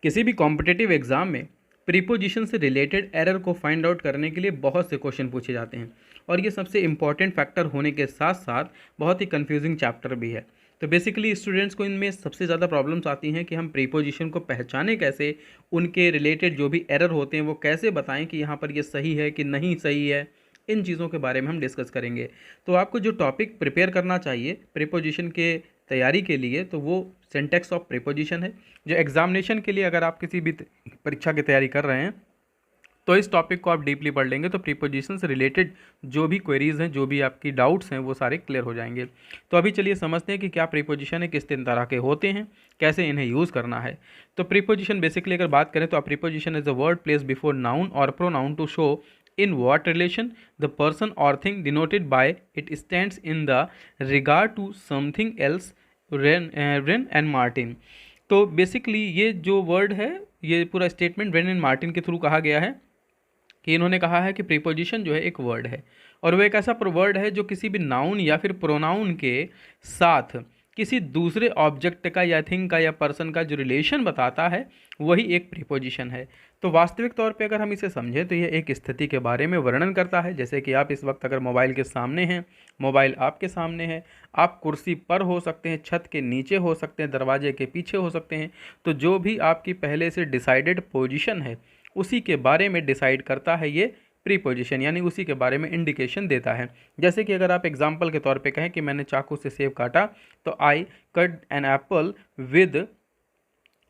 किसी भी competitive exam में प्रीपोजिशन से रिलेटेड एरर को फाइंड आउट करने के लिए बहुत से क्वेश्चन पूछे जाते हैं और ये सबसे इम्पॉर्टेंट फैक्टर होने के साथ साथ बहुत ही कंफ्यूजिंग चैप्टर भी है। तो बेसिकली स्टूडेंट्स को इनमें सबसे ज़्यादा प्रॉब्लम्स आती हैं कि हम प्रीपोजिशन को पहचानें कैसे, उनके रिलेटेड जो भी एरर होते हैं वो कैसे बताएं कि यहाँ पर ये सही है कि नहीं सही है। इन चीज़ों के बारे में हम डिस्कस करेंगे। तो आपको जो टॉपिक प्रिपेयर करना चाहिए प्रीपोजिशन के तैयारी के लिए तो वो सिंटैक्स ऑफ प्रीपोजिशन है। जो एग्जामिनेशन के लिए अगर आप किसी भी परीक्षा की तैयारी कर रहे हैं तो इस टॉपिक को आप डीपली पढ़ लेंगे तो प्रीपोजिशन से रिलेटेड जो भी क्वेरीज हैं, जो भी आपकी डाउट्स हैं, वो सारे क्लियर हो जाएंगे। तो अभी चलिए समझते हैं कि क्या प्रीपोजिशन है, किस तीन तरह के होते हैं, कैसे इन्हें यूज़ करना है। तो प्रीपोजिशन बेसिकली अगर बात करें तो preposition is a word place before noun और pronoun to show in what relation the person or thing denoted by it stands in the regard to something else। Rain and Martin. तो basically ये जो word है, ये पूरा statement rain and Martin के through कहा गया है कि इन्होंने कहा है कि प्रीपोजिशन जो है एक वर्ड है और वो एक ऐसा वर्ड है जो किसी भी नाउन या फिर प्रोनाउन के साथ किसी दूसरे ऑब्जेक्ट का या थिंग का या पर्सन का जो रिलेशन बताता है वही एक प्रीपोजिशन है। तो वास्तविक तौर पे अगर हम इसे समझें तो यह एक स्थिति के बारे में वर्णन करता है। जैसे कि आप इस वक्त अगर मोबाइल के सामने हैं, मोबाइल आपके सामने है, आप कुर्सी पर हो सकते हैं, छत के नीचे हो सकते हैं, दरवाजे के पीछे हो सकते हैं, तो जो भी आपकी पहले से डिसाइडेड पोजीशन है उसी के बारे में डिसाइड करता है ये प्रीपोजिशन, यानी उसी के बारे में इंडिकेशन देता है। जैसे कि अगर आप एग्जांपल के तौर पे कहें कि मैंने चाकू से सेब काटा तो I cut an apple with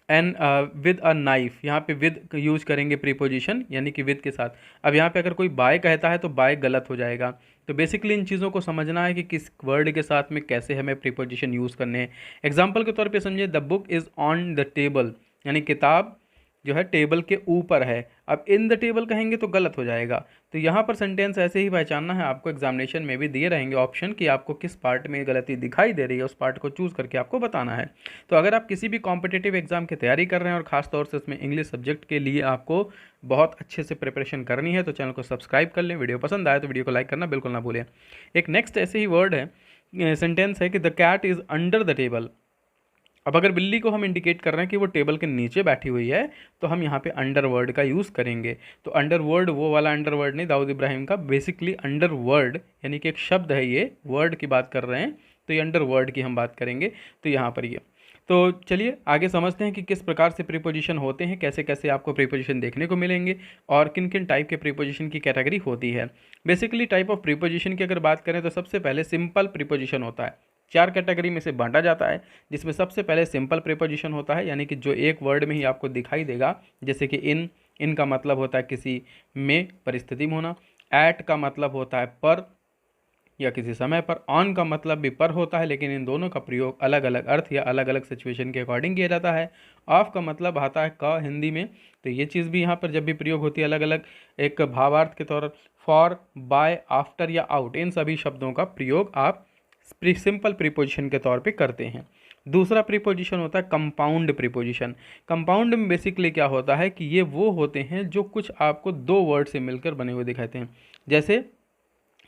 a knife. यहाँ पे विद यूज करेंगे प्रीपोजिशन, यानी कि विद के साथ। अब यहाँ पे अगर कोई बाय कहता है तो बाय गलत हो जाएगा। तो बेसिकली इन चीज़ों को समझना है कि किस वर्ड के साथ में कैसे हमें प्रीपोजिशन यूज़ करने हैं। एग्जाम्पल के तौर पे समझिए, the book is on the table, यानी किताब जो है टेबल के ऊपर है। अब इन द टेबल कहेंगे तो गलत हो जाएगा। तो यहाँ पर सेंटेंस ऐसे ही पहचानना है। आपको एग्जामिनेशन में भी दिए रहेंगे ऑप्शन कि आपको किस पार्ट में गलती दिखाई दे रही है, उस पार्ट को चूज़ करके आपको बताना है। तो अगर आप किसी भी कॉम्पिटिटिव एग्जाम की तैयारी कर रहे हैं और ख़ास तौर से उसमें इंग्लिश सब्जेक्ट के लिए आपको बहुत अच्छे से प्रिपरेशन करनी है तो चैनल को सब्सक्राइब कर लें। वीडियो पसंद आए तो वीडियो को लाइक करना बिल्कुल ना भूलें। एक नेक्स्ट ऐसे ही वर्ड है, सेंटेंस है कि the cat is under the table. अब अगर बिल्ली को हम इंडिकेट कर रहे हैं कि वो टेबल के नीचे बैठी हुई है तो हम यहाँ पे अंडर वर्ड का यूज़ करेंगे। तो अंडर वर्ड वो वाला अंडर वर्ड नहीं, दाऊद इब्राहिम का, बेसिकली अंडर वर्ड यानी कि एक शब्द है, ये वर्ड की बात कर रहे हैं तो ये अंडर वर्ड की हम बात करेंगे। तो यहाँ पर ये, तो चलिए आगे समझते हैं कि किस प्रकार से प्रीपोजिशन होते हैं, कैसे कैसे आपको प्रीपोजिशन देखने को मिलेंगे और किन किन टाइप के प्रीपोजिशन की कैटेगरी होती है। बेसिकली टाइप ऑफ प्रीपोजिशन की अगर बात करें तो सबसे पहले सिंपल प्रीपोजिशन होता है। 4 कैटेगरी में से बांटा जाता है, जिसमें सबसे पहले सिंपल प्रीपोजिशन होता है, यानी कि जो एक वर्ड में ही आपको दिखाई देगा। जैसे कि इन का मतलब होता है किसी में परिस्थिति में होना, एट का मतलब होता है पर या किसी समय पर, ऑन का मतलब भी पर होता है लेकिन इन दोनों का प्रयोग अलग अलग अर्थ या अलग अलग सिचुएशन के अकॉर्डिंग किया जाता है। ऑफ का मतलब आता है का हिंदी में, तो ये चीज़ भी यहाँ पर जब भी प्रयोग होती है अलग अलग एक भावार्थ के तौर, फॉर, बाय, आफ्टर या आउट, इन सभी शब्दों का प्रयोग आप सिंपल प्रीपोजिशन के तौर पे करते हैं। दूसरा प्रीपोजिशन होता है कंपाउंड प्रीपोजिशन। कंपाउंड में बेसिकली क्या होता है कि ये वो होते हैं जो कुछ आपको 2 वर्ड से मिलकर बने हुए दिखाते हैं। जैसे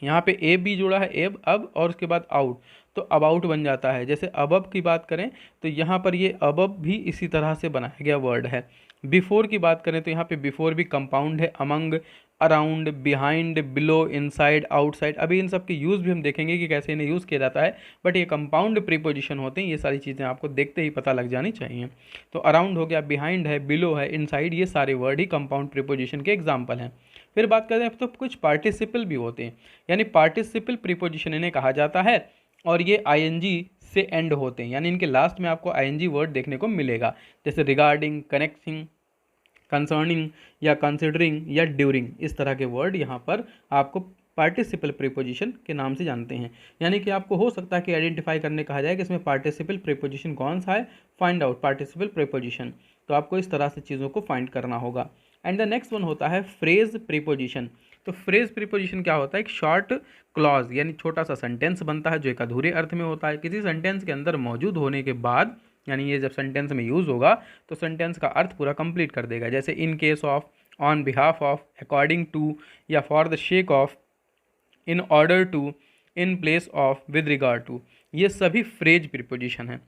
यहाँ पे ए बी जुड़ा है, एब अब, और उसके बाद आउट, तो अबाउट बन जाता है। जैसे अबब की बात करें तो यहाँ पर ये अबब भी इसी तरह से बनाया गया वर्ड है। बिफोर की बात करें तो यहाँ पे बिफोर भी कंपाउंड है, among, around, behind, below, inside, outside. अभी इन सब के यूज़ भी हम देखेंगे कि कैसे इन्हें यूज़ किया जाता है, बट ये कंपाउंड प्रीपोजिशन होते हैं। ये सारी चीज़ें आपको देखते ही पता लग जानी चाहिए। तो अराउंड हो गया, बिहाइंड है, बिलो है, इनसाइड, ये सारे वर्ड ही कंपाउंड प्रीपोजिशन के एग्जाम्पल हैं। फिर बात करते हैं तो कुछ पार्टिसिपल भी होते हैं, यानी पार्टिसिपल प्रीपोजिशन इन्हें कहा जाता है और ये आईएनजी से एंड होते हैं, यानी इनके लास्ट में आपको आईएनजी वर्ड देखने को मिलेगा। जैसे रिगार्डिंग, कनेक्टिंग, कंसर्निंग या कंसिडरिंग या ड्यूरिंग, इस तरह के वर्ड यहाँ पर आपको पार्टिसिपल प्रीपोजिशन के नाम से जानते हैं। यानी कि आपको हो सकता है कि आइडेंटिफाई करने कहा जाए कि इसमें पार्टिसिपल प्रीपोजिशन कौन सा है, फाइंड आउट पार्टिसिपल प्रीपोजिशन। तो आपको इस तरह से चीज़ों को फाइंड करना होगा। एंड द नेक्स्ट वन होता है फ्रेज प्रीपोजिशन। तो फ्रेज प्रीपोजिशन क्या होता है, एक शॉर्ट क्लॉज यानी छोटा सा सेंटेंस बनता है जो एक अधूरे अर्थ में होता है। किसी सेंटेंस के अंदर मौजूद होने के बाद, यानी ये जब सेंटेंस में यूज़ होगा तो सेंटेंस का अर्थ पूरा कंप्लीट कर देगा। जैसे in case of, on behalf of, according to या for the sake of, in order to, in place of, with regard to, ये सभी फ्रेज प्रीपोजिशन हैं।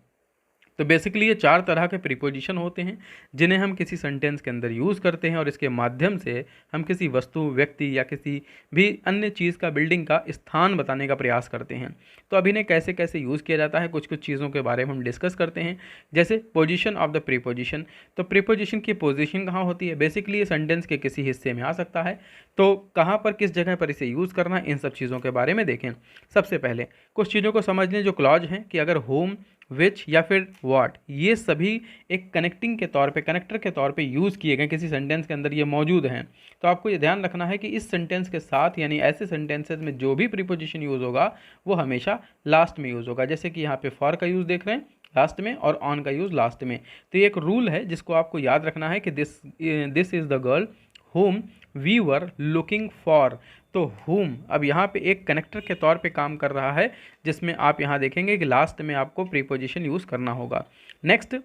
तो बेसिकली ये 4 तरह के प्रीपोजिशन होते हैं जिन्हें हम किसी सेंटेंस के अंदर यूज़ करते हैं और इसके माध्यम से हम किसी वस्तु, व्यक्ति या किसी भी अन्य चीज़ का, बिल्डिंग का स्थान बताने का प्रयास करते हैं। तो अब इन्हें कैसे कैसे यूज़ किया जाता है, कुछ कुछ चीज़ों के बारे में हम डिस्कस करते हैं। जैसे पोजिशन ऑफ द प्रीपोजिशन, तो प्रीपोजिशन की पोजिशन कहाँ होती है, बेसिकली ये सेंटेंस के किसी हिस्से में आ सकता है, तो कहाँ पर, किस जगह पर इसे यूज़ करना, इन सब चीज़ों के बारे में देखें। सबसे पहले कुछ चीज़ों को समझ लें जो क्लॉज हैं, कि अगर होम, विच या फिर व्हाट, ये सभी एक कनेक्टिंग के तौर पे, कनेक्टर के तौर पे यूज़ किए गए किसी सेंटेंस के अंदर, ये मौजूद हैं। तो आपको ये ध्यान रखना है कि इस सेंटेंस के साथ, यानी ऐसे सेंटेंसेस में जो भी प्रीपोजिशन यूज़ होगा वो हमेशा लास्ट में यूज़ होगा। जैसे कि यहाँ पे फॉर का यूज़ देख रहे हैं लास्ट में, और ऑन का यूज़ लास्ट में। तो ये एक रूल है जिसको आपको याद रखना है कि this is the girl whom we were looking for। तो whom अब यहाँ पे एक कनेक्टर के तौर पे काम कर रहा है, जिसमें आप यहाँ देखेंगे कि लास्ट में आपको प्रीपोजिशन यूज़ करना होगा। Next,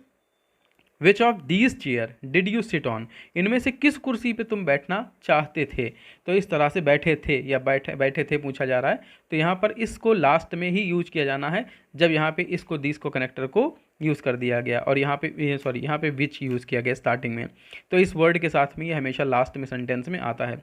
which of these chair did you sit on, इनमें से किस कुर्सी पे तुम बैठना चाहते थे। तो इस तरह से बैठे थे या बैठे थे पूछा जा रहा है, तो यहाँ पर इसको लास्ट में ही यूज किया जाना है, जब यहाँ पे इसको दिस को कनेक्टर को यूज़ कर दिया गया, और यहाँ पे यहाँ पे विच यूज़ किया गया स्टार्टिंग में, तो इस वर्ड के साथ में ये हमेशा लास्ट में सेंटेंस में आता है।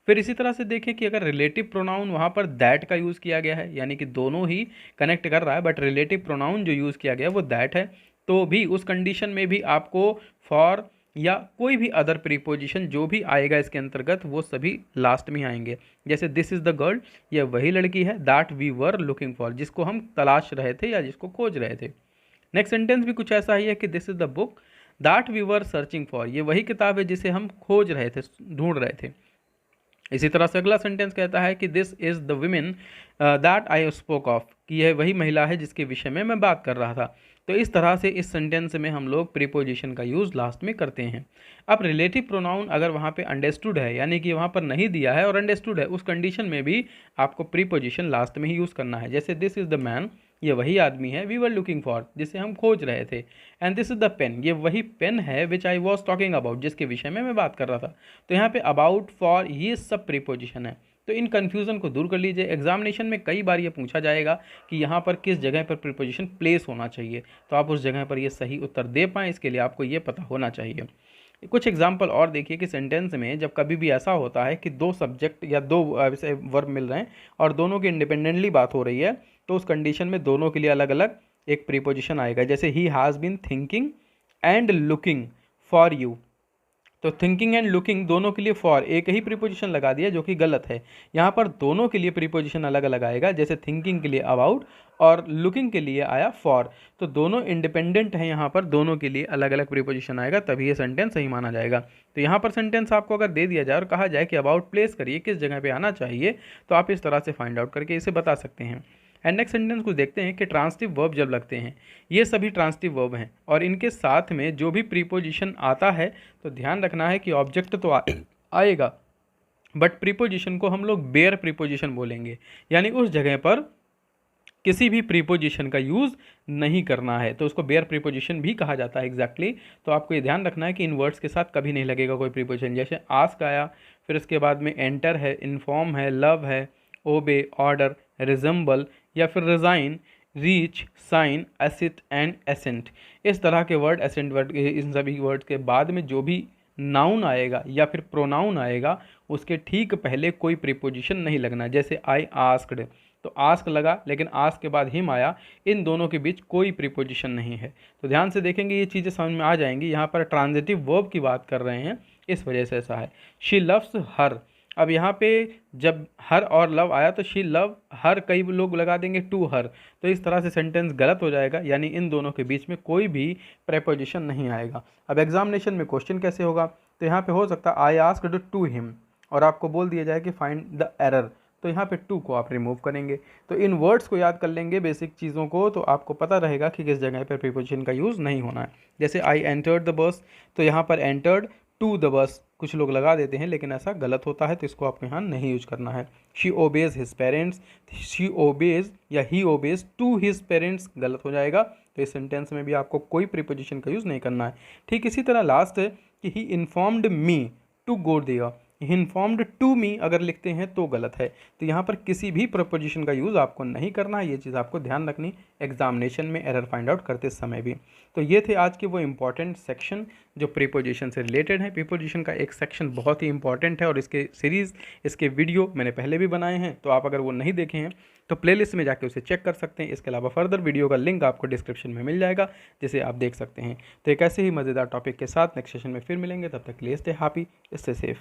फिर इसी तरह से देखें कि अगर रिलेटिव प्रोनाउन, वहाँ पर दैट का यूज़ किया गया है, यानी कि दोनों ही कनेक्ट कर रहा है, बट रिलेटिव प्रोनाउन जो यूज़ किया गया वो दैट है, तो भी उस कंडीशन में भी आपको फॉर या कोई भी अदर प्रीपोजिशन जो भी आएगा इसके अंतर्गत वो सभी लास्ट में आएंगे। जैसे दिस इज़ द गर्ल, यह वही लड़की है, that we were looking for, जिसको हम तलाश रहे थे या जिसको खोज रहे थे। नेक्स्ट सेंटेंस भी कुछ ऐसा ही है कि this is the book that we were searching for, ये वही किताब है जिसे हम खोज रहे थे, ढूंढ रहे थे। इसी तरह से अगला सेंटेंस कहता है कि this is the women that I spoke of, कि यह वही महिला है जिसके विषय में मैं बात कर रहा था। तो इस तरह से इस सेंटेंस में हम लोग प्रीपोजिशन का यूज़ लास्ट में करते हैं। अब रिलेटिव प्रोनाउन अगर वहाँ पे अंडरस्टूड है, यानी कि वहाँ पर नहीं दिया है और अंडरस्टूड है, उस कंडीशन में भी आपको प्रीपोजिशन लास्ट में ही यूज़ करना है। जैसे दिस इज़ द मैन, ये वही आदमी है, वी वर लुकिंग फॉर, जिसे हम खोज रहे थे, and this is the pen, ये वही पेन है, which I was talking about, जिसके विषय में मैं बात कर रहा था। तो यहाँ पे अबाउट, फॉर, ये सब प्रीपोजिशन है। तो इन कन्फ्यूज़न को दूर कर लीजिए। एग्जामिनेशन में कई बार ये पूछा जाएगा कि यहाँ पर किस जगह पर प्रीपोजिशन प्लेस होना चाहिए, तो आप उस जगह पर ये सही उत्तर दे पाएँ, इसके लिए आपको ये पता होना चाहिए। कुछ एग्जाम्पल और देखिए कि सेंटेंस में जब कभी भी ऐसा होता है कि दो सब्जेक्ट या दो ऐसे वर्ब मिल रहे हैं और दोनों की इंडिपेंडेंटली बात हो रही है, तो उस कंडीशन में दोनों के लिए अलग अलग एक प्रीपोजिशन आएगा। जैसे he has been thinking and looking for you, तो थिंकिंग एंड लुकिंग दोनों के लिए फॉर एक ही प्रीपोजिशन लगा दिया, जो कि गलत है। यहाँ पर दोनों के लिए प्रीपोजिशन अलग अलग आएगा। जैसे थिंकिंग के लिए अबाउट और लुकिंग के लिए आया फॉर, तो दोनों इंडिपेंडेंट हैं, यहाँ पर दोनों के लिए अलग अलग प्रीपोजिशन आएगा, तभी ये सेंटेंस सही माना जाएगा। तो यहाँ पर सेंटेंस आपको अगर दे दिया जाए और कहा जाए कि अबाउट प्लेस करिए, किस जगह पे आना चाहिए, तो आप इस तरह से फाइंड आउट करके इसे बता सकते हैं। एंड नेक्स्ट सेंटेंस को देखते हैं कि ट्रांसिटिव वर्ब जब लगते हैं, ये सभी ट्रांसिटिव वर्ब हैं और इनके साथ में जो भी प्रीपोजिशन आता है, तो ध्यान रखना है कि ऑब्जेक्ट तो आएगा, बट प्रीपोजिशन को हम लोग बेयर प्रीपोजिशन बोलेंगे, यानी उस जगह पर किसी भी प्रीपोजिशन का यूज़ नहीं करना है, तो उसको बेयर प्रीपोजिशन भी कहा जाता है एग्जैक्टली। तो आपको ये ध्यान रखना है कि इन वर्ड्स के साथ कभी नहीं लगेगा कोई प्रीपोजिशन। जैसे आस्क आया, फिर उसके बाद में एंटर है, इन्फॉर्म है, लव है, ओबे, ऑर्डर, रिजेंबल या फिर resign, reach, sign, assent and ascent, इस तरह के वर्ड, एसेंट वर्ड, इन सभी वर्ड के बाद में जो भी नाउन आएगा या फिर प्रोनाउन आएगा, उसके ठीक पहले कोई प्रीपोजिशन नहीं लगना। जैसे आई आस्क्ड, तो आस्क लगा, लेकिन आस्क के बाद हिम आया, इन दोनों के बीच कोई प्रीपोजिशन नहीं है। तो ध्यान से देखेंगे ये चीज़ें समझ में आ जाएंगी। यहाँ पर ट्रांजिटिव वर्ब की बात कर रहे हैं, इस वजह से ऐसा है। शी लव्स हर, अब यहाँ पे जब हर और लव आया तो शी लव हर, कई लोग लगा देंगे टू हर, तो इस तरह से सेंटेंस गलत हो जाएगा, यानी इन दोनों के बीच में कोई भी प्रेपोजिशन नहीं आएगा। अब एग्जामिनेशन में क्वेश्चन कैसे होगा, तो यहाँ पे हो सकता है आई आस्क्ड टू हिम और आपको बोल दिया जाए कि फाइंड द एरर, तो यहाँ पे टू को आप रिमूव करेंगे। तो इन वर्ड्स को याद कर लेंगे, बेसिक चीज़ों को, तो आपको पता रहेगा कि किस जगह पर प्रीपोजिशन का यूज़ नहीं होना है। जैसे आई एंटर्ड द बस, तो यहाँ पर एंटर्ड टू द बस कुछ लोग लगा देते हैं, लेकिन ऐसा गलत होता है, तो इसको आपको यहाँ नहीं यूज करना है। She obeys his parents, she obeys या ही ओबेज टू हिज पेरेंट्स गलत हो जाएगा, तो इस सेंटेंस में भी आपको कोई प्रीपोजिशन का यूज़ नहीं करना है। ठीक इसी तरह लास्ट है कि he informed me to go there, informed to me अगर लिखते हैं तो गलत है। तो यहाँ पर किसी भी प्रपोजिशन का यूज़ आपको नहीं करना है, ये चीज़ आपको ध्यान रखनी एग्जामिनेशन में एरर फाइंड आउट करते समय भी। तो ये थे आज के वो इंपॉर्टेंट सेक्शन जो प्रीपोजिशन से रिलेटेड है। प्रीपोजिशन का एक सेक्शन बहुत ही इंपॉर्टेंट है और इसके सीरीज़, इसके वीडियो मैंने पहले भी बनाए हैं, तो आप अगर वो नहीं देखे हैं तो प्लेलिस्ट में जाके उसे चेक कर सकते हैं। इसके अलावा फर्दर वीडियो का लिंक आपको डिस्क्रिप्शन में मिल जाएगा, जिसे आप देख सकते हैं। तो एक ऐसे ही मज़ेदार टॉपिक के साथ नेक्स्ट सेशन में फिर मिलेंगे, तब तक के लिए स्टे हैप्पी, स्टे सेफ।